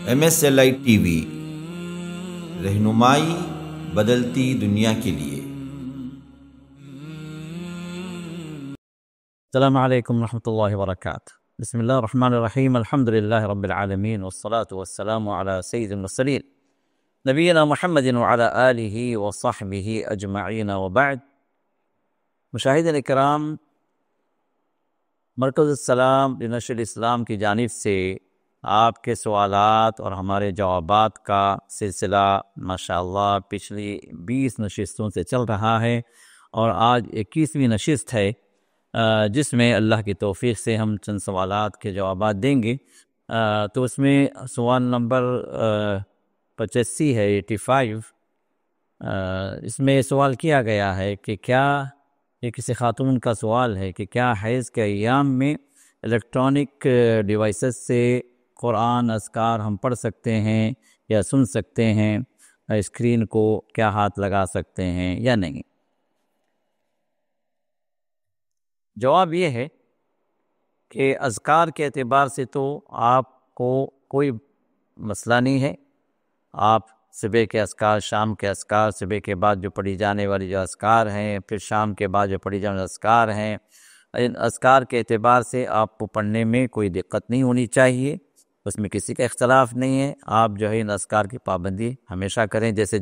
MSLI T V, رہنمائی بدلتی دنیا کے لیے۔ السلام علیکم ورحمۃ اللہ وبرکاتہ۔ بسم اللہ الرحمن الرحیم، الحمد للہ رب العالمین، والصلاة والسلام علی سید المرسلین نبینا محمد وعلی آلہ وصحبہ اجمعین، وبعد۔ مشاہدین اکرام، مرکز السلام لنشر الاسلام کی جانب سے آپ کے سوالات اور ہمارے جوابات کا سلسلہ ماشاءاللہ پچھلی 20 نشستوں سے چل رہا ہے، اور آج 21ویں نشست ہے، جس میں اللہ کی توفیق سے ہم چند سوالات کے جوابات دیں گے۔ تو اس میں سوال نمبر 85 ہے، 85۔ اس میں سوال کیا گیا ہے کہ کیا، یہ کسی خاتون کا سوال ہے کہ کیا حیض کے ایام میں الیکٹرانک ڈیوائسز سے قرآن اذکار ہم پڑھ سکتے ہیں یا سن سکتے ہیں؟ اسکرین کو کیا ہاتھ لگا سکتے ہیں یا نہیں؟ جواب یہ ہے کہ اذکار کے اعتبار سے تو آپ کو کوئی مسئلہ نہیں ہے۔ آپ صبح کے اذکار، شام کے اذکار، صبح کے بعد جو پڑھی جانے والی جو اذکار ہیں، پھر شام کے بعد جو پڑھی جانے والی اذکار ہیں، ان اذکار کے اعتبار سے آپ کو پڑھنے میں کوئی دقت نہیں ہونی چاہیے، اس میں کسی کا اختلاف نہیں ہے۔ آپ جو ہے ان اذکار کی پابندی ہمیشہ کریں، جیسے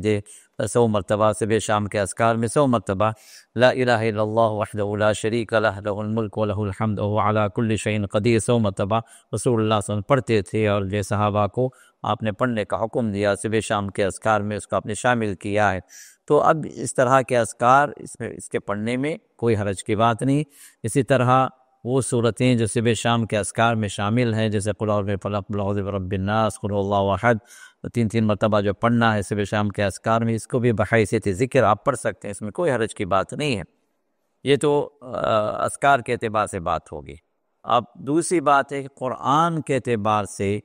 100 مرتبہ صبح شام کے اذکار میں 100 مرتبہ لا الہ الا اللہ وحدہ لا شریک لہ لہ الملک و لہ الحمد وہو علی کل شیء قدیر 100 مرتبہ رسول اللہ صلی اللہ علیہ وسلم پڑھتے تھے، اور جو صحابہ کو آپ نے پڑھنے کا حکم دیا صبح شام کے اذکار میں، اس کو آپ نے شامل کیا ہے۔ تو اب اس طرح کے اذکار اس کے پڑھنے میں کوئی حرج کی بات نہیں۔ اسی طرح وہ صورتیں جو صبح شام کے اذکار میں شامل ہیں، جیسے قل اعوذ بالفلق، قل اعوذ برب الناس، قل اللہ احد، 3 مرتبہ جو پڑھنا ہے صبح شام کے اذکار میں، اس کو بھی بحیثیت ذکر آپ پڑھ سکتے ہیں، اس میں کوئی حرج کی بات نہیں ہے۔ یہ تو اذکار کے اعتبار سے بات ہوگی۔ اب دوسری بات ہے کہ قرآن کے اعتبار سے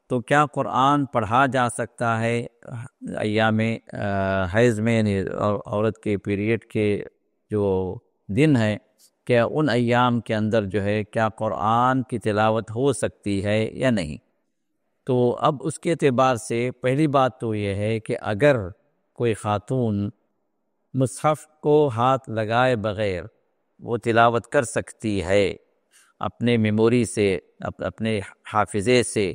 تو کیا قرآن پڑھا جا سکتا ہے ایام حیض میں، یعنی عورت کے پیریڈ کے جو دن ہیں، کیا ان ایام کے اندر جو ہے کیا قرآن کی تلاوت ہو سکتی ہے یا نہیں؟ تو اب اس کے اعتبار سے پہلی بات تو یہ ہے کہ اگر کوئی خاتون مصحف کو ہاتھ لگائے بغیر وہ تلاوت کر سکتی ہے اپنے میموری سے، اپنے حافظے سے،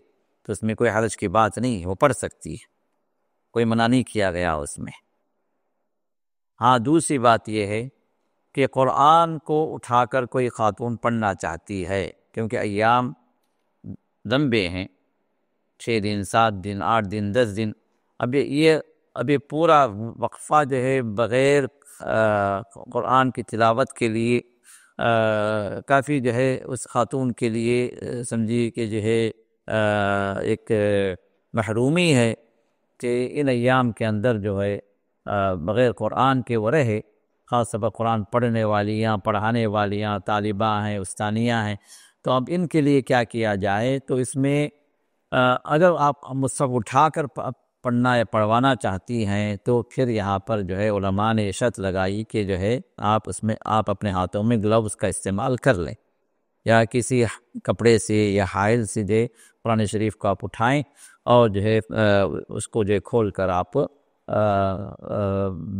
تو اس میں کوئی حرج کی بات نہیں ہے، وہ پڑھ سکتی ہے، کوئی منع نہیں کیا گیا اس میں۔ ہاں، دوسری بات یہ ہے کہ قرآن کو اٹھا کر کوئی خاتون پڑھنا چاہتی ہے، کیونکہ ایام لمبے ہیں، 6 دن، 7 دن، 8 دن، 10 دن، اب یہ پورا وقفہ جو ہے بغیر قرآن کی تلاوت کے لیے کافی جو ہے اس خاتون کے لیے سمجھیے کہ جو ہے ایک محرومی ہے کہ ان ایام کے اندر جو ہے بغیر قرآن کے وہ رہے، خاص طور پر قرآن پڑھنے والیاں، پڑھانے والیاں، طالبہ ہیں، استانیہ ہیں۔ تو اب ان کے لیے کیا کیا جائے؟ تو اس میں اگر آپ مصحف اٹھا کر پڑھنا یا پڑھوانا چاہتی ہیں تو پھر یہاں پر جو ہے علماء نے شرط لگائی کہ جو ہے آپ اپنے ہاتھوں میں گلوز کا استعمال کر لیں، یا کسی کپڑے سے یا حائل سے جو قرآن شریف کو آپ اٹھائیں، اور جو ہے اس کو جو ہے کھول کر آپ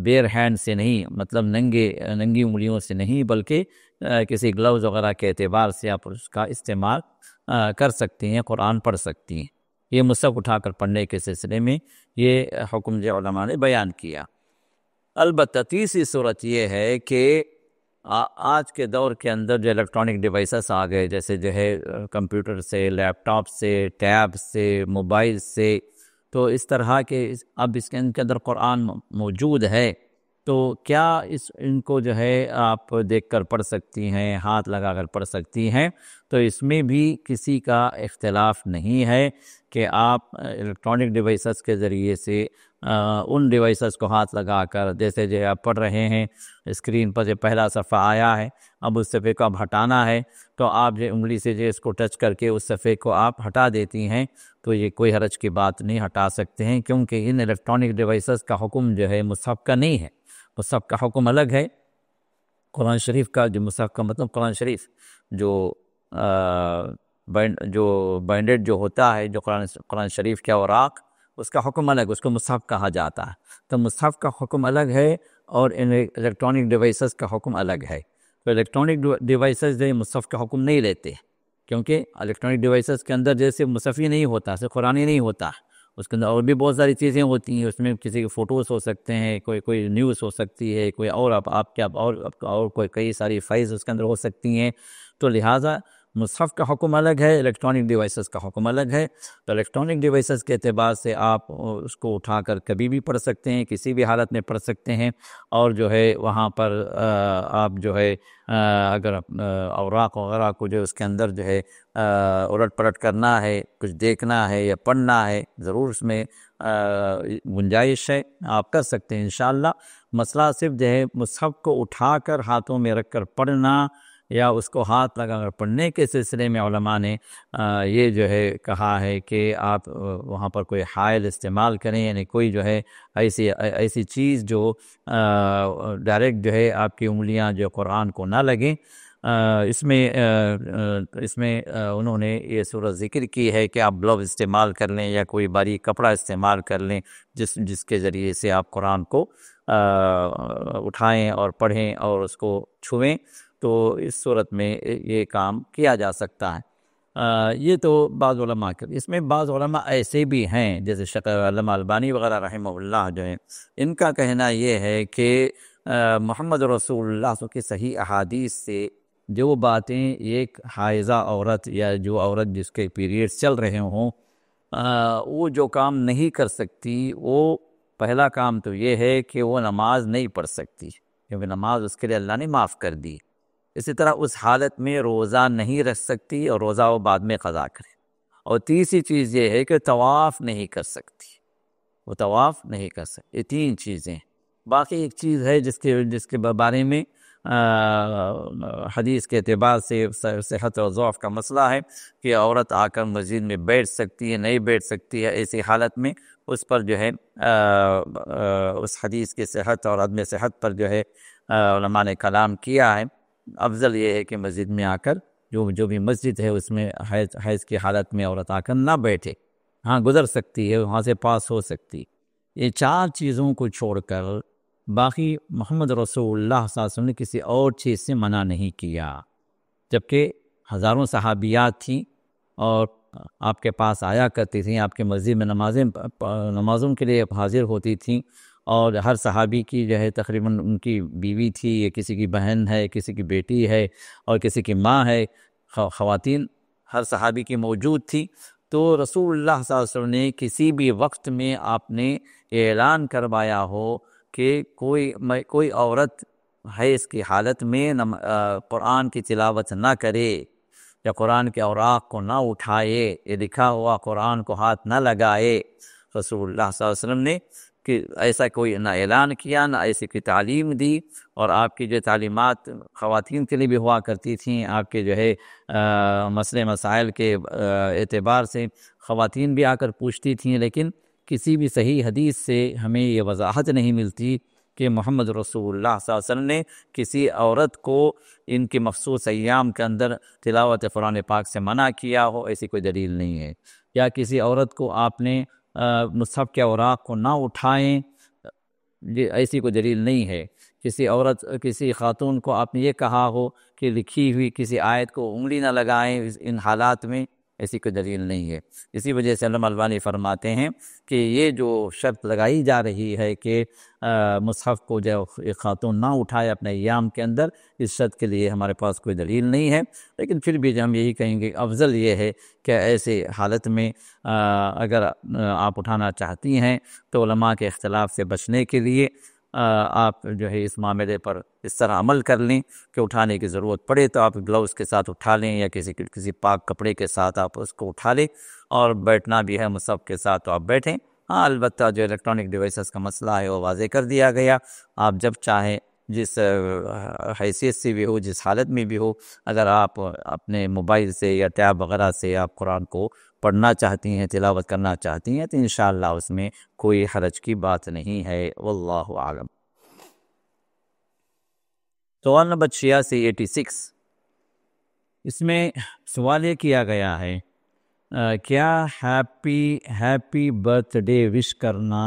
بیئر ہینڈ سے نہیں، مطلب ننگی انگلیوں سے نہیں، بلکہ کسی گلوز وغیرہ کے اعتبار سے آپ اس کا استعمال کر سکتی ہیں، قرآن پڑھ سکتی ہیں۔ یہ مصحف اٹھا کر پڑھنے کے سلسلے میں یہ حکم جو علماء نے بیان کیا۔ البتہ تیسری صورت یہ ہے کہ آج کے دور کے اندر جو الیکٹرانک ڈیوائسز آ گئے، جیسے جو ہے کمپیوٹر سے، لیپ ٹاپ سے، ٹیب سے، موبائل سے، تو اس طرح کے اب اس کے اندر قرآن موجود ہے، تو کیا ان کو جو ہے آپ دیکھ کر پڑھ سکتی ہیں، ہاتھ لگا کر پڑھ سکتی ہیں؟ تو اس میں بھی کسی کا اختلاف نہیں ہے کہ آپ الیکٹرانک ڈیوائسز کے ذریعے سے ان ڈیوائسز کو ہاتھ لگا کر، جیسے جو آپ پڑھ رہے ہیں اسکرین پر جو پہلا صفحہ آیا ہے، اب اس صفحے کو اب ہٹانا ہے، تو آپ جو انگلی سے جو اس کو ٹچ کر کے اس صفحے کو آپ ہٹا دیتی ہیں، تو یہ کوئی حرج کی بات نہیں، ہٹا سکتے ہیں، کیونکہ ان الیکٹرانک ڈیوائسز کا حکم جو ہے مصحف کا نہیں ہے، مصحف کا حکم الگ ہے۔ قرآن شریف کا جو مصحف کا مطلب قرآن شریف جو بائنڈڈ جو ہوتا ہے، جو قرآن شریف کے اوراق، اس کا حکم الگ، اس کو مصحف کہا جاتا ہے. تو مصحف کا حکم الگ ہے اور الیکٹرانک ڈیوائسز کا حکم الگ ہے. تو الیکٹرانک ڈیوائسز جو مصحف کا حکم نہیں لیتے، کیونکہ الیکٹرانک ڈیوائسز کے اندر جیسے مصحف ہی نہیں ہوتا، صرف قرآن ہی نہیں ہوتا، اس کے اندر اور بھی بہت ساری چیزیں ہوتی ہیں. اس میں کسی کے فوٹوز ہو سکتے ہیں، کوئی نیوز ہو سکتی ہے، کوئی اور آپ کیا اور کوئی کئی ساری فائلز اس کے اندر ہو سکتی ہیں. تو لہٰذا مصحف کا حکم الگ ہے، الیکٹرانک ڈیوائسز کا حکم الگ ہے. تو الیکٹرانک ڈیوائسز کے اعتبار سے آپ اس کو اٹھا کر کبھی بھی پڑھ سکتے ہیں، کسی بھی حالت میں پڑھ سکتے ہیں. اور جو ہے وہاں پر آپ جو ہے اگر اوراق وغیرہ کو جو اس کے اندر جو ہے الٹ پلٹ کرنا ہے، کچھ دیکھنا ہے یا پڑھنا ہے، ضرور اس میں گنجائش ہے، آپ کر سکتے ہیں انشاءاللہ. مسئلہ صرف جو ہے مصحف کو اٹھا کر ہاتھوں میں رکھ کر پڑھنا یا اس کو ہاتھ لگا کر پڑھنے کے سلسلے میں علماء نے یہ جو ہے کہا ہے کہ آپ وہاں پر کوئی حائل استعمال کریں، یعنی کوئی جو ہے ایسی چیز جو ڈائریکٹ جو ہے آپ کی انگلیاں جو قرآن کو نہ لگیں. اس میں انہوں نے یہ صورت ذکر کی ہے کہ آپ گلوز استعمال کر لیں یا کوئی باریک کپڑا استعمال کر لیں جس کے ذریعے سے آپ قرآن کو اٹھائیں اور پڑھیں اور اس کو چھوئیں. تو اس صورت میں یہ کام کیا جا سکتا ہے. یہ تو بعض علماء کے، اس میں بعض علماء ایسے بھی ہیں جیسے شیخ علامہ البانی وغیرہ رحمہ اللہ جو ہیں، ان کا کہنا یہ ہے کہ محمد رسول اللہ صلی اللہ علیہ وسلم کی صحیح احادیث سے جو باتیں ایک حائضہ عورت یا جو عورت جس کے پیریڈز چل رہے ہوں وہ جو کام نہیں کر سکتی، وہ پہلا کام تو یہ ہے کہ وہ نماز نہیں پڑھ سکتی، کیونکہ نماز اس کے لیے اللہ نے معاف کر دی. اسی طرح اس حالت میں روزہ نہیں رکھ سکتی اور روزہ وہ بعد میں قضا کرے. اور تیسری چیز یہ ہے کہ طواف نہیں کر سکتی، وہ طواف نہیں کر سکتی. یہ تین چیزیں. باقی ایک چیز ہے جس کے بارے میں حدیث کے اعتبار سے صحت اور ضعف کا مسئلہ ہے کہ عورت آ کر مسجد میں بیٹھ سکتی ہے نہیں بیٹھ سکتی ہے. ایسی حالت میں اس پر جو ہے اس حدیث کی صحت اور عدم صحت پر جو ہے علماء نے کلام کیا ہے. افضل یہ ہے کہ مسجد میں آ کر جو بھی مسجد ہے اس میں حیض کی حالت میں عورت آ کر نہ بیٹھے. ہاں گزر سکتی ہے، وہاں سے پاس ہو سکتی. یہ چار چیزوں کو چھوڑ کر باقی محمد رسول اللہ صلی اللہ علیہ وسلم نے کسی اور چیز سے منع نہیں کیا. جبکہ ہزاروں صحابیات تھیں اور آپ کے پاس آیا کرتی تھیں، آپ کے مسجد میں نمازوں کے لیے حاضر ہوتی تھیں. اور ہر صحابی کی جو ہے تقریباً ان کی بیوی تھی، یا کسی کی بہن ہے، کسی کی بیٹی ہے اور کسی کی ماں ہے، خواتین ہر صحابی کی موجود تھی. تو رسول اللہ صلی اللہ علیہ وسلم نے کسی بھی وقت میں آپ نے اعلان کروایا ہو کہ کوئی عورت حیض کی حالت میں قرآن کی تلاوت نہ کرے یا قرآن کے اوراق کو نہ اٹھائے، یہ لکھا ہوا قرآن کو ہاتھ نہ لگائے. رسول اللہ صلی اللہ علیہ وسلم نے کہ ایسا کوئی نہ اعلان کیا، نہ ایسی کی تعلیم دی. اور آپ کی جو تعلیمات خواتین کے لیے بھی ہوا کرتی تھیں، آپ کے جو ہے مسئلے مسائل کے اعتبار سے خواتین بھی آ کر پوچھتی تھیں. لیکن کسی بھی صحیح حدیث سے ہمیں یہ وضاحت نہیں ملتی کہ محمد رسول اللہ صلی اللہ علیہ وسلم نے کسی عورت کو ان کی مخصوص ایام کے اندر تلاوت قرآن پاک سے منع کیا ہو. ایسی کوئی دلیل نہیں ہے. یا کسی عورت کو آپ نے مصحف کے اوراق کو نہ اٹھائیں، ایسی کوئی دلیل نہیں ہے. کسی خاتون کو آپ نے یہ کہا ہو کہ لکھی ہوئی کسی آیت کو انگلی نہ لگائیں ان حالات میں، ایسی کوئی دلیل نہیں ہے. اسی وجہ سے علامہ البانی فرماتے ہیں کہ یہ جو شرط لگائی جا رہی ہے کہ مصحف کو جو ایک خاتون نہ اٹھائے اپنے ایام کے اندر، اس شرط کے لیے ہمارے پاس کوئی دلیل نہیں ہے. لیکن پھر بھی ہم یہی کہیں گے افضل یہ ہے کہ ایسے حالت میں اگر آپ اٹھانا چاہتی ہیں تو علماء کے اختلاف سے بچنے کے لیے آپ جو ہے اس معاملے پر اس طرح عمل کر لیں کہ اٹھانے کی ضرورت پڑے تو آپ گلوز کے ساتھ اٹھا لیں یا کسی پاک کپڑے کے ساتھ آپ اس کو اٹھا لیں. اور بیٹھنا بھی ہے مصحف کے ساتھ تو آپ بیٹھیں. ہاں البتہ جو الیکٹرانک ڈیوائسز کا مسئلہ ہے وہ واضح کر دیا گیا. آپ جب چاہیں جس حیثیت سے بھی ہو، جس حالت میں بھی ہو، اگر آپ اپنے موبائل سے یا ٹیب وغیرہ سے آپ قرآن کو پڑھنا چاہتی ہیں، تلاوت کرنا چاہتی ہیں تو انشاءاللہ اس میں کوئی حرج کی بات نہیں ہے. واللہ اعلم. سوال نمبر 86 86 اس میں سوال یہ کیا گیا ہے کیا ہیپی برتھ ڈے وش کرنا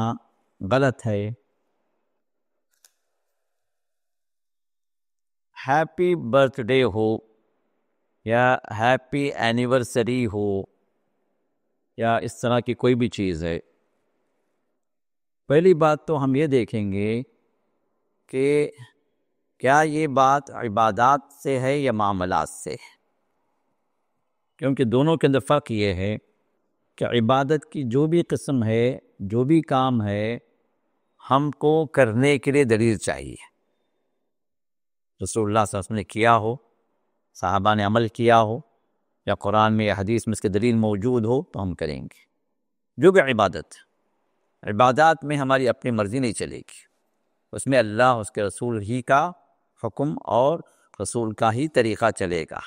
غلط ہے؟ ہیپی برتھ ڈے ہو یا ہیپی اینیورسری ہو یا اس طرح کی کوئی بھی چیز ہے، پہلی بات تو ہم یہ دیکھیں گے کہ کیا یہ بات عبادات سے ہے یا معاملات سے ہے، کیونکہ دونوں کے اندر فرق یہ ہے کہ عبادت کی جو بھی قسم ہے، جو بھی کام ہے، ہم کو کرنے کے لیے دلیل چاہیے۔ رسول اللہ صلی اللہ علیہ وسلم نے کیا ہو، صحابہ نے عمل کیا ہو، یا قرآن میں یا حدیث میں اس کے دلیل موجود ہو تو ہم کریں گے۔ جو بھی عبادات میں ہماری اپنی مرضی نہیں چلے گی، اس میں اللہ، اس کے رسول ہی کا حکم اور رسول کا ہی طریقہ چلے گا۔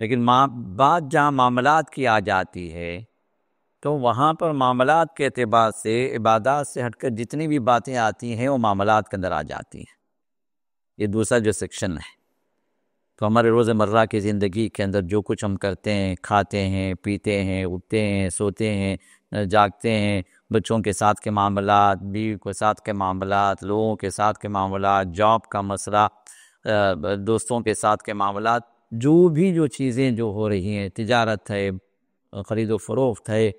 لیکن بات جہاں معاملات کی آ جاتی ہے تو وہاں پر معاملات کے اعتبار سے عبادات سے ہٹ کر جتنی بھی باتیں آتی ہیں وہ معاملات کے اندر آ جاتی ہیں۔ یہ دوسرا جو سیکشن ہے، تو ہمارے روز مرہ کی زندگی کے اندر جو کچھ ہم کرتے ہیں، کھاتے ہیں، پیتے ہیں، اٹھتے ہیں، سوتے ہیں، جاگتے ہیں، بچوں کے ساتھ کے معاملات، بیوی کے ساتھ کے معاملات، لوگوں کے ساتھ کے معاملات، جاب کا مسئلہ، دوستوں کے ساتھ کے معاملات، جو بھی جو چیزیں جو ہو رہی ہیں، تجارت ہے، خرید و فروخت ہے،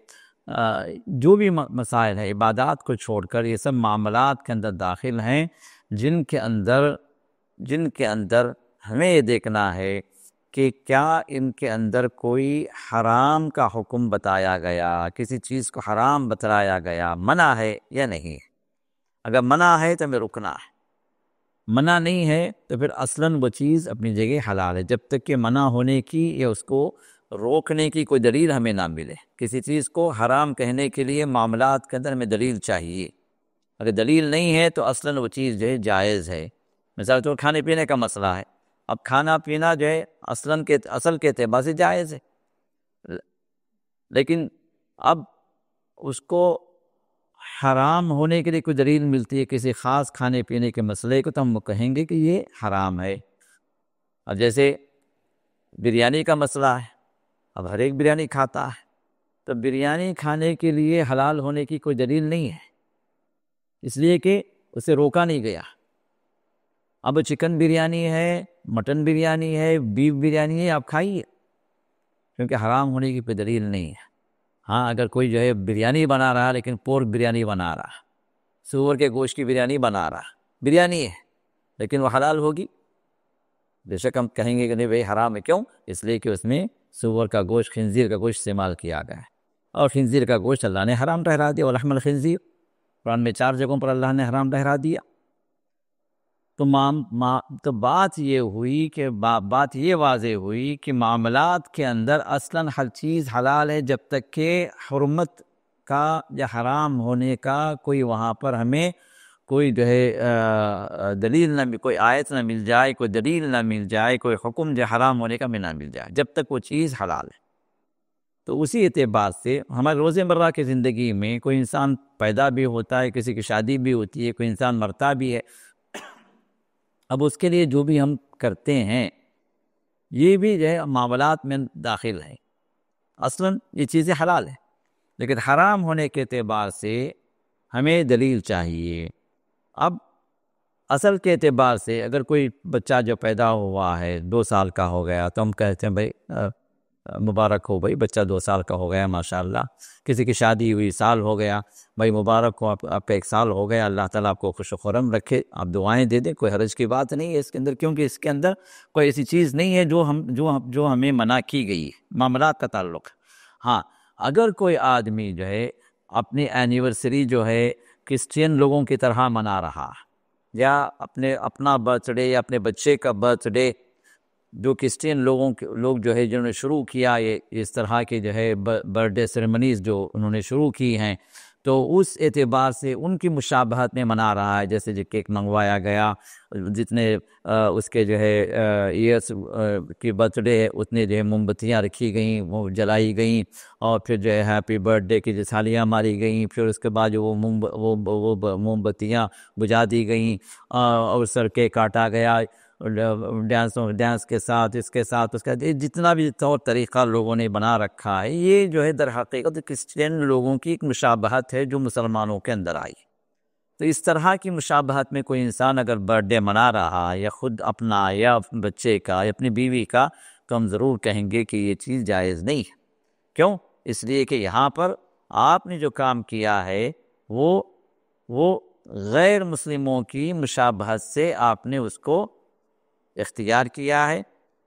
جو بھی مسائل ہیں، عبادات کو چھوڑ کر یہ سب معاملات کے اندر داخل ہیں، جن کے اندر ہمیں یہ دیکھنا ہے کہ کیا ان کے اندر کوئی حرام کا حکم بتایا گیا، کسی چیز کو حرام بتلایا گیا، منع ہے یا نہیں۔ اگر منع ہے تو ہمیں رکنا ہے، منع نہیں ہے تو پھر اصلاً وہ چیز اپنی جگہ حلال ہے، جب تک کہ منع ہونے کی یا اس کو روکنے کی کوئی دلیل ہمیں نہ ملے۔ کسی چیز کو حرام کہنے کے لیے معاملات کے اندر ہمیں دلیل چاہیے، اگر دلیل نہیں ہے تو اصلاً وہ چیز جو ہے جائز ہے۔ مثال طور کھانے پینے کا مسئلہ ہے، اب کھانا پینا جو ہے اصل کے اعتبار سے جائز ہے، لیکن اب اس کو حرام ہونے کے لیے کوئی دلیل ملتی ہے کسی خاص کھانے پینے کے مسئلے کو، تو ہم کہیں گے کہ یہ حرام ہے۔ اب جیسے بریانی کا مسئلہ ہے، اب ہر ایک بریانی کھاتا ہے، تو بریانی کھانے کے لیے حلال ہونے کی کوئی دلیل نہیں ہے، اس لیے کہ اسے روکا نہیں گیا۔ اب چکن بریانی ہے، مٹن بریانی ہے، بیف بریانی ہے، آپ کھائیے، کیونکہ حرام ہونے کی کوئی دلیل نہیں ہے۔ ہاں اگر کوئی جو ہے بریانی بنا رہا لیکن پورک بریانی بنا رہا، سور کے گوشت کی بریانی بنا رہا، بریانی ہے لیکن وہ حلال ہوگی، بے شک ہم کہیں گے کہ نہیں بھائی حرام ہے، کیوں؟ اس لیے کہ اس میں سور کا گوشت، خنزیر کا گوشت استعمال کیا گیا ہے، اور خنزیر کا گوشت اللہ نے حرام ٹھہرا دیا، ولحم الخنزیر قرآن میں 4 جگہوں پر اللہ نے حرام ٹھہرا دیا۔ تو بات یہ ہوئی کہ بات یہ واضح ہوئی کہ معاملات کے اندر اصلاً ہر چیز حلال ہے جب تک کہ حرمت کا یا حرام ہونے کا کوئی وہاں پر ہمیں کوئی جو ہے دلیل نہ، کوئی آیت نہ مل جائے، کوئی دلیل نہ مل جائے، کوئی حکم جو حرام ہونے کا نہ مل جائے، جب تک وہ چیز حلال ہے۔ تو اسی اعتبار سے ہمارے روز مرہ کی زندگی میں کوئی انسان پیدا بھی ہوتا ہے، کسی کی شادی بھی ہوتی ہے، کوئی انسان مرتا بھی ہے، اب اس کے لیے جو بھی ہم کرتے ہیں یہ بھی جو ہے معاملات میں داخل ہے، اصلاً یہ چیزیں حلال ہیں، لیکن حرام ہونے کے اعتبار سے ہمیں دلیل چاہیے۔ اب اصل کے اعتبار سے اگر کوئی بچہ جو پیدا ہوا ہے 2 سال کا ہو گیا تو ہم کہتے ہیں بھائی مبارک ہو بھائی، بچہ 2 سال کا ہو گیا ماشاءاللہ۔ کسی کی شادی ہوئی، سال ہو گیا، بھائی مبارک ہو، آپ کا 1 سال ہو گیا، اللہ تعالیٰ آپ کو خوش و خرم رکھے، آپ دعائیں دے دیں، کوئی حرج کی بات نہیں ہے اس کے اندر، کیونکہ اس کے اندر کوئی ایسی چیز نہیں ہے جو ہمیں منع کی گئی ہے، معاملات کا تعلق۔ ہاں اگر کوئی آدمی جو ہے اپنی اینیورسری جو ہے کرسچین لوگوں کی طرح منا رہا، یا اپنا برتھ ڈے یا اپنے بچے کا برتھ ڈے جو کرسچین لوگ جو ہے جنہوں نے شروع کیا یہ اس طرح کے جو ہے برتھ ڈے سیریمنیز جو انہوں نے شروع کی ہیں، تو اس اعتبار سے ان کی مشابہت میں منا رہا ہے، جیسے جو کیک منگوایا گیا، جتنے اس کے جو ہے ایئرس کی برتھ ڈے ہے اتنے جو ہے موم بتیاں رکھی گئیں، وہ جلائی گئیں، اور پھر جو ہے ہیپی برتھ ڈے کی جو تھالیاں ماری گئیں، پھر اس کے بعد جو وہ موم بتیاں بجھا دی گئیں، اور سر کیک کاٹا گیا، ڈانس کے ساتھ اس کے ساتھ اس کا جتنا بھی طور طریقہ لوگوں نے بنا رکھا ہے، یہ جو ہے در حقیقت کرسچین لوگوں کی ایک مشابہت ہے جو مسلمانوں کے اندر آئی۔ تو اس طرح کی مشابہت میں کوئی انسان اگر برتھ ڈے منا رہا یا خود اپنا یا بچے کا یا اپنی بیوی کا، تو ہم ضرور کہیں گے کہ یہ چیز جائز نہیں ہے۔ کیوں؟ اس لیے کہ یہاں پر آپ نے جو کام کیا ہے وہ غیر مسلموں کی مشابہت سے آپ نے اس کو اختیار کیا ہے۔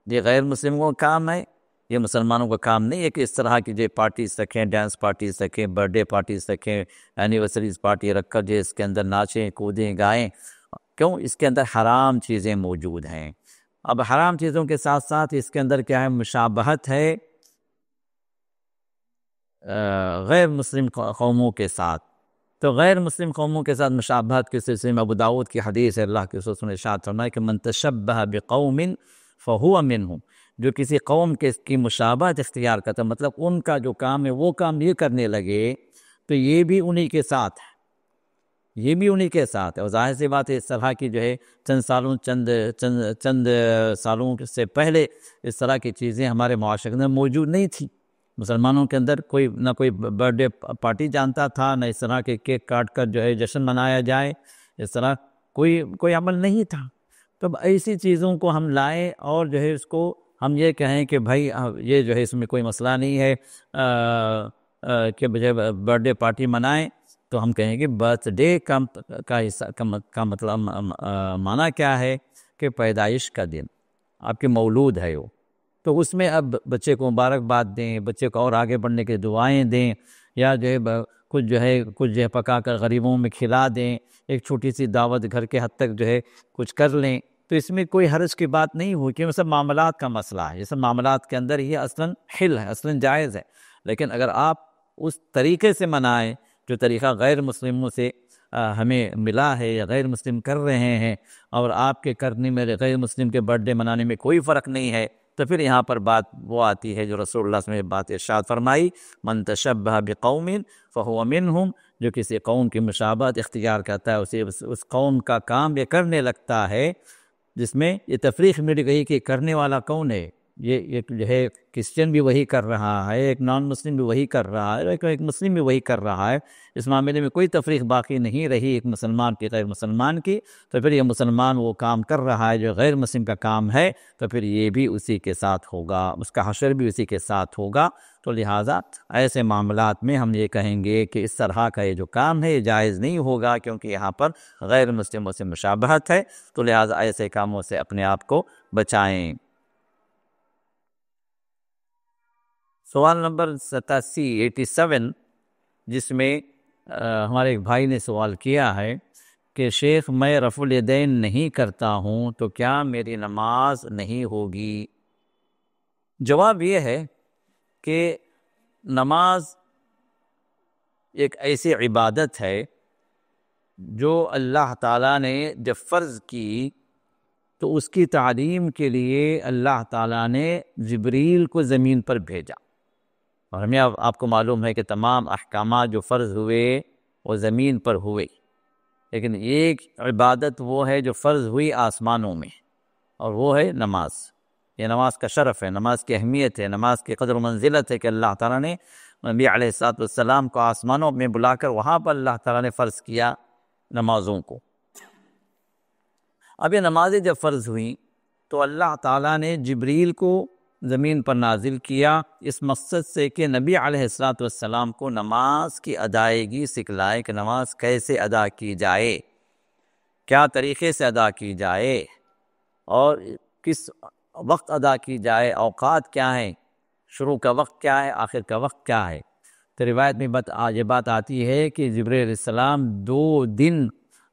یہ غیر مسلموں کا کام ہے، یہ مسلمانوں کا کام نہیں ہے کہ اس طرح کی جو پارٹیز رکھیں، ڈانس پارٹیز رکھیں، برتھ ڈے پارٹیز رکھیں، اینیورسریز پارٹی رکھ کر جو اس کے اندر ناچیں کودیں گائیں۔ کیوں؟ اس کے اندر حرام چیزیں موجود ہیں۔ اب حرام چیزوں کے ساتھ ساتھ اس کے اندر کیا ہے؟ مشابہت ہے غیر مسلم قوموں کے ساتھ۔ تو غیر مسلم قوموں کے ساتھ مشابہت کے سلسلے میں ابو داؤد کی حدیث ہے، اللہ کے رسول نے ارشاد فرمایا کہ من تشبہ بقوم فہو منہم، جو کسی قوم کی مشابہت اختیار کرتا، مطلب ان کا جو کام ہے وہ کام یہ کرنے لگے تو یہ بھی انہی کے ساتھ ہے، یہ بھی انہی کے ساتھ ہے۔ اور ظاہر سی بات ہے اس طرح کی جو ہے چند سالوں سے پہلے اس طرح کی چیزیں ہمارے معاشرے میں موجود نہیں تھیں۔ مسلمانوں کے اندر نہ کوئی برتھ ڈے پارٹی جانتا تھا، نہ اس طرح کے کیک کاٹ کر جو ہے جشن منایا جائے، اس طرح کوئی عمل نہیں تھا۔ تو ایسی چیزوں کو ہم لائیں اور جو ہے اس کو ہم یہ کہیں کہ بھائی یہ جو ہے اس میں کوئی مسئلہ نہیں ہے کہ برتھ ڈے پارٹی منائیں، تو ہم کہیں گے برتھ ڈے کا مطلب معنی کیا ہے کہ پیدائش کا دن، آپ کے مولود ہے وہ، تو اس میں اب بچے کو مبارکباد دیں، بچے کو اور آگے بڑھنے کے دعائیں دیں، یا جو ہے کچھ جو ہے پکا کر غریبوں میں کھلا دیں، ایک چھوٹی سی دعوت گھر کے حد تک جو ہے کچھ کر لیں، تو اس میں کوئی حرج کی بات نہیں ہوئی، کہ یہ سب معاملات کا مسئلہ ہے، یہ سب معاملات کے اندر یہ اصلاً حل ہے، اصلاً جائز ہے۔ لیکن اگر آپ اس طریقے سے منائیں جو طریقہ غیر مسلموں سے ہمیں ملا ہے یا غیر مسلم کر رہے ہیں، اور آپ کے کرنے میں غیر مسلم کے برتھ ڈے منانے میں کوئی فرق نہیں ہے، تو پھر یہاں پر بات وہ آتی ہے جو رسول اللہ صلی اللہ علیہ وسلم نے بات ارشاد فرمائی، من تشبہ بقوم فہو منہم، جو کسی قوم کی مشابہت اختیار کرتا ہے اسے اس قوم کا کام یہ کرنے لگتا ہے، جس میں یہ تفریق مل گئی کہ کرنے والا کون ہے، یہ جو ہے کرسچن بھی وہی کر رہا ہے، ایک نان مسلم بھی وہی کر رہا ہے، ایک مسلم بھی وہی کر رہا ہے، اس معاملے میں کوئی تفریق باقی نہیں رہی ایک مسلمان کی غیر مسلمان کی، تو پھر یہ مسلمان وہ کام کر رہا ہے جو غیر مسلم کا کام ہے، تو پھر یہ بھی اسی کے ساتھ ہوگا، اس کا حشر بھی اسی کے ساتھ ہوگا۔ تو لہٰذا ایسے معاملات میں ہم یہ کہیں گے کہ اس طرح کا یہ جو کام ہے یہ جائز نہیں ہوگا، کیونکہ یہاں پر غیر مسلموں سے مشابہت ہے، تو لہٰذا ایسے کاموں سے اپنے آپ کو بچائیں۔ سوال نمبر 87 جس میں ہمارے ایک بھائی نے سوال کیا ہے کہ شیخ میں رفع الیدین نہیں کرتا ہوں تو کیا میری نماز نہیں ہوگی؟ جواب یہ ہے کہ نماز ایک ایسی عبادت ہے جو اللہ تعالیٰ نے جب فرض کی تو اس کی تعلیم کے لیے اللہ تعالیٰ نے جبریل کو زمین پر بھیجا، اور ہمیں آپ کو معلوم ہے کہ تمام احکامات جو فرض ہوئے وہ زمین پر ہوئے، لیکن ایک عبادت وہ ہے جو فرض ہوئی آسمانوں میں، اور وہ ہے نماز۔ یہ نماز کا شرف ہے، نماز کی اہمیت ہے، نماز کی قدر و منزلت ہے کہ اللہ تعالیٰ نے نبی علیہ السلام کو آسمانوں میں بلا کر وہاں پر اللہ تعالیٰ نے فرض کیا نمازوں کو۔ اب یہ نمازیں جب فرض ہوئیں تو اللہ تعالیٰ نے جبریل کو زمین پر نازل کیا اس مقصد سے کہ نبی علیہ السلام کو نماز کی ادائیگی سکھلائے کہ نماز کیسے ادا کی جائے، کیا طریقے سے ادا کی جائے، اور کس وقت ادا کی جائے، اوقات کیا ہیں، شروع کا وقت کیا ہے، آخر کا وقت کیا ہے۔ تو روایت میں یہ بات آتی ہے کہ جبریل علیہ السلام 2 دن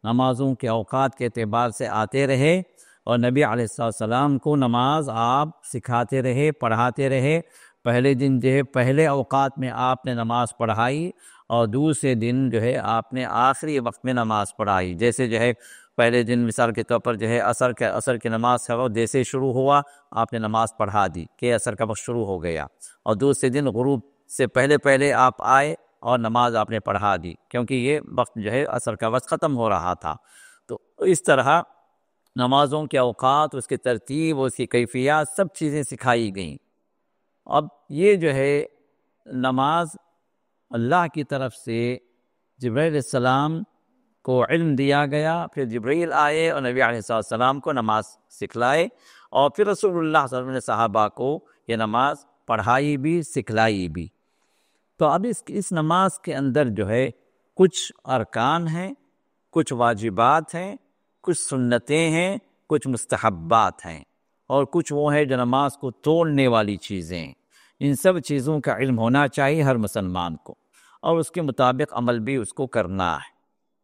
نمازوں کے اوقات کے اعتبار سے آتے رہے، اور نبی علیہ السلام کو نماز آپ سکھاتے رہے، پڑھاتے رہے۔ پہلے دن جو ہے پہلے اوقات میں آپ نے نماز پڑھائی، اور دوسرے دن جو ہے آپ نے آخری وقت میں نماز پڑھائی۔ جیسے جو ہے پہلے دن مثال کے طور پر جو ہے عصر کی نماز کا وقت جیسے شروع ہوا آپ نے نماز پڑھا دی کہ عصر کا وقت شروع ہو گیا، اور دوسرے دن غروب سے پہلے آپ آئے اور نماز آپ نے پڑھا دی، کیونکہ یہ وقت جو ہے عصر کا وقت ختم ہو رہا تھا۔ تو اس طرح نمازوں کے اوقات، اس کی ترتیب، اس کی کیفیات، سب چیزیں سکھائی گئیں۔ اب یہ جو ہے نماز اللہ کی طرف سے جبرائیل علیہ السلام کو علم دیا گیا، پھر جبرائیل آئے اور نبی علیہ السلام کو نماز سکھلائے، اور پھر رسول اللہ صلی اللہ علیہ وسلم نے صحابہ کو یہ نماز پڑھائی بھی، سکھلائی بھی۔ تو اب اس نماز کے اندر جو ہے کچھ ارکان ہیں، کچھ واجبات ہیں، کچھ سنتیں ہیں، کچھ مستحبات ہیں، اور کچھ وہ ہے جو نماز کو توڑنے والی چیزیں ہیں۔ ان سب چیزوں کا علم ہونا چاہیے ہر مسلمان کو، اور اس کے مطابق عمل بھی اس کو کرنا ہے۔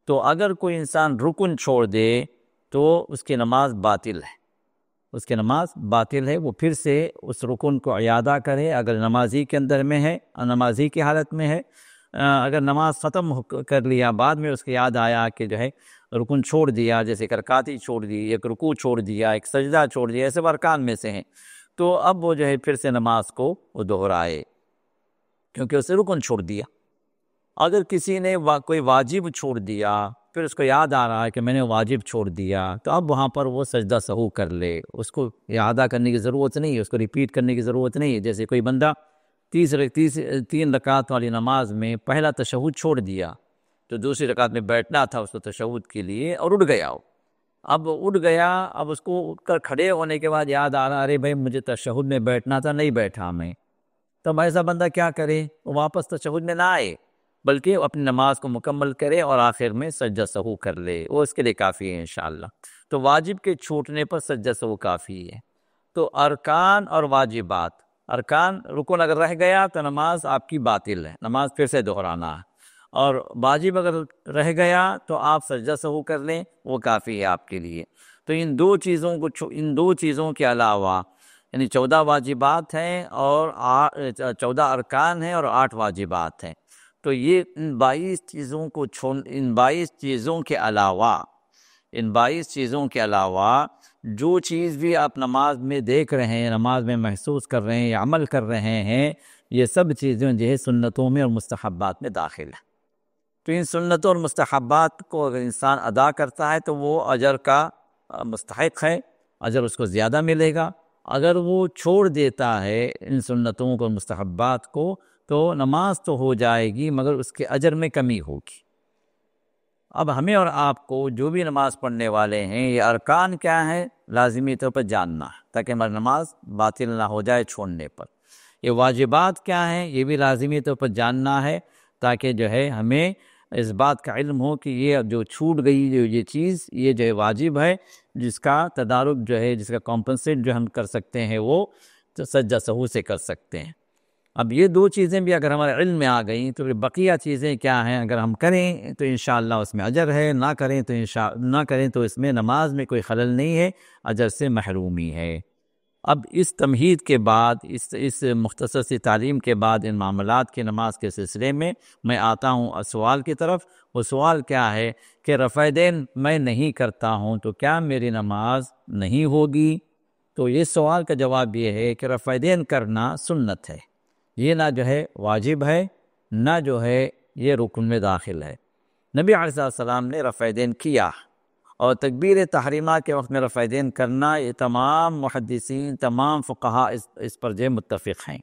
تو اگر کوئی انسان رکن چھوڑ دے تو اس کی نماز باطل ہے، اس کی نماز باطل ہے۔ وہ پھر سے اس رکن کو اعادہ کرے، اگر نمازی کے اندر میں ہے، نمازی کی حالت میں ہے۔ اگر نماز ختم کر لیا، بعد میں اس کو یاد آیا کہ جو ہے رکن چھوڑ دیا، جیسے ایک رکعت ہی چھوڑ دی، ایک رکوع چھوڑ دیا، ایک سجدہ چھوڑ دیا، ایسے ارکان میں سے ہیں، تو اب وہ جو ہے پھر سے نماز کو وہ دہرائے، کیونکہ اسے رکن چھوڑ دیا۔ اگر کسی نے کوئی واجب چھوڑ دیا، پھر اس کو یاد آ رہا ہے کہ میں نے واجب چھوڑ دیا، تو اب وہاں پر وہ سجدہ سہو کر لے، اس کو اعادہ کرنے کی ضرورت نہیں ہے، اس کو ریپیٹ کرنے کی ضرورت نہیں ہے۔ جیسے کوئی بندہ 3 رکعت والی نماز میں پہلا تشہد چھوڑ دیا، تو دوسری رکعت میں بیٹھنا تھا اس کو تشہد کے لیے، اور اٹھ گیا، اب اس کو اٹھ کر کھڑے ہونے کے بعد یاد آ رہا، ارے بھائی مجھے تشہد میں بیٹھنا تھا، نہیں بیٹھا میں، تب ایسا بندہ کیا کرے؟ وہ واپس تشہد میں نہ آئے، بلکہ وہ اپنی نماز کو مکمل کرے اور آخر میں سجدہ سہو کر لے، وہ اس کے لیے کافی ہے انشاءاللہ۔ تو واجب کے چھوٹنے پر سجدہ سہو کافی ہے۔ تو ارکان اور واجبات، ارکان رکن اگر رہ گیا تو نماز آپ کی باطل ہے، نماز پھر سے دہرانا ہے، اور واجب اگر رہ گیا تو آپ سجدہ سہو کر لیں، وہ کافی ہے آپ کے لیے۔ تو ان دو چیزوں کے علاوہ، یعنی 14 واجبات ہیں اور 14 ارکان ہیں اور 8 واجبات ہیں، تو یہ ان 22 چیزوں کے علاوہ جو چیز بھی آپ نماز میں دیکھ رہے ہیں، نماز میں محسوس کر رہے ہیں یا عمل کر رہے ہیں، یہ سب چیزیں جو ہے سنتوں میں اور مستحبات میں داخل ہیں۔ تو ان سنتوں اور مستحبات کو اگر انسان ادا کرتا ہے تو وہ اجر کا مستحق ہے، اجر اس کو زیادہ ملے گا۔ اگر وہ چھوڑ دیتا ہے ان سنتوں کو، مستحبات کو، تو نماز تو ہو جائے گی مگر اس کے اجر میں کمی ہوگی۔ اب ہمیں اور آپ کو جو بھی نماز پڑھنے والے ہیں، یہ ارکان کیا ہے لازمی طور پر جاننا ہے، تاکہ ہماری نماز باطل نہ ہو جائے چھوڑنے پر۔ یہ واجبات کیا ہیں، یہ بھی لازمی طور پر جاننا ہے، تاکہ جو ہے ہمیں اس بات کا علم ہو کہ یہ جو چھوٹ گئی یہ چیز، یہ جو ہے واجب ہے، جس کا تدارک جو ہے، جس کا کمپنسیٹ جو ہم کر سکتے ہیں، وہ سجدہ سہو سے کر سکتے ہیں۔ اب یہ 2 چیزیں بھی اگر ہمارے علم میں آ گئیں تو بقیہ چیزیں کیا ہیں، اگر ہم کریں تو انشاءاللہ اس میں اجر ہے، نہ کریں تو اس میں نماز میں کوئی خلل نہیں ہے، اجر سے محرومی ہے۔ اب اس تمہید کے بعد، اس مختصر سی تعلیم کے بعد ان معاملات کی نماز کے سلسلے میں میں آتا ہوں سوال کی طرف۔ وہ سوال کیا ہے کہ رفع دین میں نہیں کرتا ہوں تو کیا میری نماز نہیں ہوگی؟ تو یہ سوال کا جواب یہ ہے کہ رفع دین کرنا سنت ہے، یہ نہ جو ہے واجب ہے، نہ جو ہے یہ رکن میں داخل ہے۔ نبی علیہ السلام نے رفع دین کیا، اور تکبیر تحریمہ کے وقت میں رفع دین کرنا، یہ تمام محدثین، تمام فقہاء اس پر جو متفق ہیں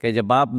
کہ جب آپ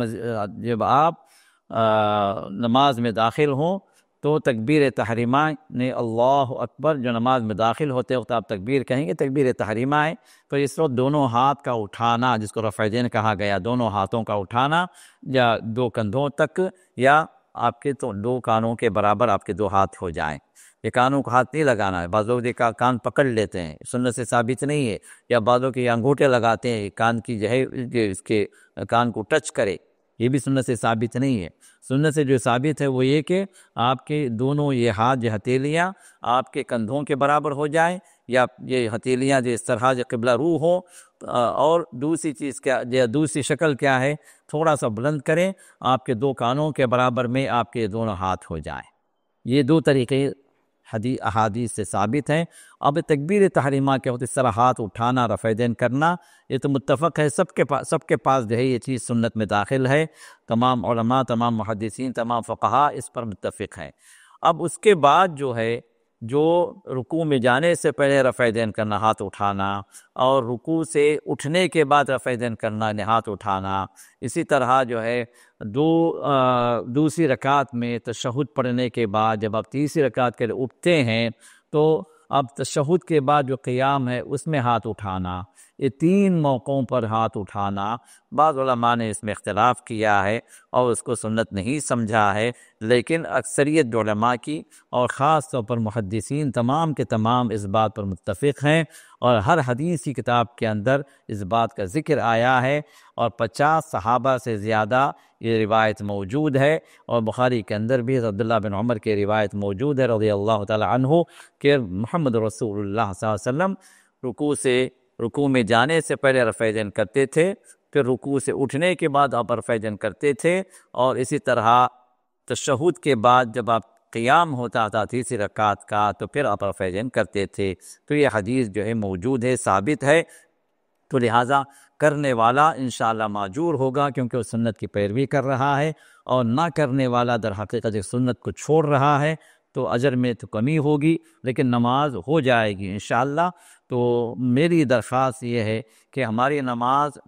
نماز میں داخل ہوں تو تکبیر تحریمہ نے اللہ اکبر، جو نماز میں داخل ہوتے وقت آپ تکبیر کہیں گے، تکبیر تحریمہ ہے، تو اس وقت دونوں ہاتھ کا اٹھانا، جس کو رفع دین کہا گیا، دونوں ہاتھوں کا اٹھانا، یا 2 کندھوں تک، یا آپ کے تو 2 کانوں کے برابر آپ کے 2 ہاتھ ہو جائیں۔ یہ کانوں کو ہاتھ نہیں لگانا ہے، بعض لوگ کان پکڑ لیتے ہیں، سنت سے ثابت نہیں ہے، یا بعض لوگ یہ انگوٹھے لگاتے ہیں کان کی جو ہے اس کے کان کو ٹچ کرے، یہ بھی سنت سے ثابت نہیں ہے۔ سنت سے جو ثابت ہے وہ یہ کہ آپ کے دونوں یہ ہاتھ، جو ہتھیلیاں آپ کے کندھوں کے برابر ہو جائیں، یا یہ ہتھیلیاں جو اس طرح جو قبلہ رو ہو، اور دوسری شکل کیا ہے، تھوڑا سا بلند کریں، آپ کے 2 کانوں کے برابر میں آپ کے دونوں ہاتھ ہو جائیں۔ یہ 2 طریقے احادیث سے ثابت ہیں۔ اب تکبیر تحریمہ کے وقت اس طرح ہاتھ اٹھانا، رفع دین کرنا، یہ تو متفق ہے، سب کے پاس جو ہے یہ چیز سنت میں داخل ہے، تمام علماء، تمام محدثین، تمام فقہاء اس پر متفق ہیں۔ اب اس کے بعد جو ہے جو رکوع میں جانے سے پہلے رفع دین کرنا، ہاتھ اٹھانا، اور رکوع سے اٹھنے کے بعد رفع دین کرنا، ہاتھ اٹھانا. اسی طرح جو ہے دوسری رکعت میں تشہد پڑھنے کے بعد جب آپ تیسری رکعت کے لیے اٹھتے ہیں تو اب تشہد کے بعد جو قیام ہے اس میں ہاتھ اٹھانا. یہ 3 موقعوں پر ہاتھ اٹھانا. بعض علماء نے اس میں اختلاف کیا ہے اور اس کو سنت نہیں سمجھا ہے، لیکن اکثریت علماء کی اور خاص طور پر محدثین تمام کے تمام اس بات پر متفق ہیں، اور ہر حدیث کی کتاب کے اندر اس بات کا ذکر آیا ہے، اور 50 صحابہ سے زیادہ یہ روایت موجود ہے. اور بخاری کے اندر بھی عبداللہ بن عمر کی روایت موجود ہے رضی اللہ تعالی عنہ کہ محمد رسول اللہ صلی اللہ علیہ وسلم رکوع میں جانے سے پہلے رفع دین کرتے تھے، پھر رکوع سے اٹھنے کے بعد آپ رفع دین کرتے تھے، اور اسی طرح تشہد کے بعد جب آپ قیام ہوتا تھا تیسری رکعت کا تو پھر آپ رفع دین کرتے تھے. تو یہ حدیث جو ہے موجود ہے، ثابت ہے، تو لہٰذا کرنے والا انشاءاللہ ماجور ہوگا کیونکہ وہ سنت کی پیروی کر رہا ہے، اور نہ کرنے والا در حقیقت ایک سنت کو چھوڑ رہا ہے تو اجر میں تو کمی ہوگی، لیکن نماز ہو جائے گی انشاءاللہ. تو میری درخواست یہ ہے کہ ہماری نماز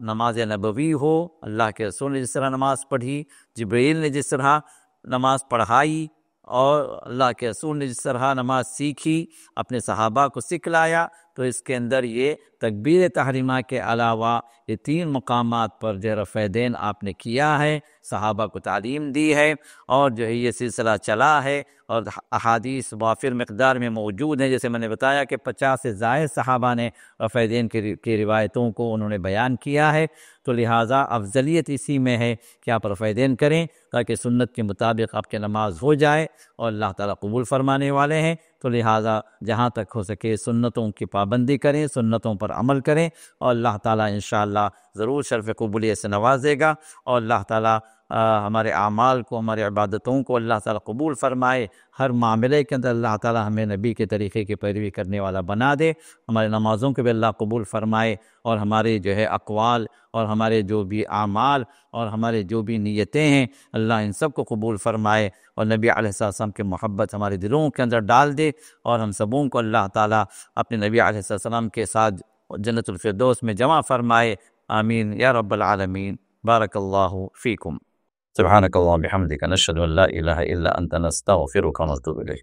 نبوی ہو. اللہ کے رسول نے جس طرح نماز پڑھی، جبرائیل نے جس طرح نماز پڑھائی، اور اللہ کے رسول نے جس طرح نماز سیکھی، اپنے صحابہ کو سکھلایا، تو اس کے اندر یہ تکبیر تحریمہ کے علاوہ یہ 3 مقامات پر جو رفع دین آپ نے کیا ہے، صحابہ کو تعلیم دی ہے، اور جو ہے یہ سلسلہ چلا ہے، اور احادیث وافر مقدار میں موجود ہیں. جیسے میں نے بتایا کہ 50 سے زائد صحابہ نے رفع دین کی روایتوں کو انہوں نے بیان کیا ہے. تو لہٰذا افضلیت اسی میں ہے کہ آپ رفع دین کریں تاکہ سنت کے مطابق آپ کی نماز ہو جائے، اور اللہ تعالیٰ قبول فرمانے والے ہیں. تو لہٰذا جہاں تک ہو سکے سنتوں کی پابندی کریں، سنتوں پر عمل کریں، اور اللہ تعالیٰ انشاءاللہ ضرور شرف قبولیت سے نوازے گا، اور اللہ تعالیٰ ہمارے اعمال کو، ہمارے عبادتوں کو اللہ تعالیٰ قبول فرمائے. ہر معاملے کے اندر اللہ تعالیٰ ہمیں نبی کے طریقے کی پیروی کرنے والا بنا دے. ہمارے نمازوں کو بھی اللہ قبول فرمائے، اور ہمارے جو ہے اقوال اور ہمارے جو بھی اعمال اور ہمارے جو بھی نیتیں ہیں اللہ ان سب کو قبول فرمائے، اور نبی علیہ السلام کی محبت ہمارے دلوں کے اندر ڈال دے، اور ہم سبوں کو اللہ تعالیٰ اپنے نبی علیہ السلام کے ساتھ جنت الفردوس میں جمع فرمائے. آمین یا رب العالمین. بارک اللہ فیکم. سبحانک اللہم بحمدک، نشہد ان لا الہ الا انت، نستغفرک ونتوب الیک.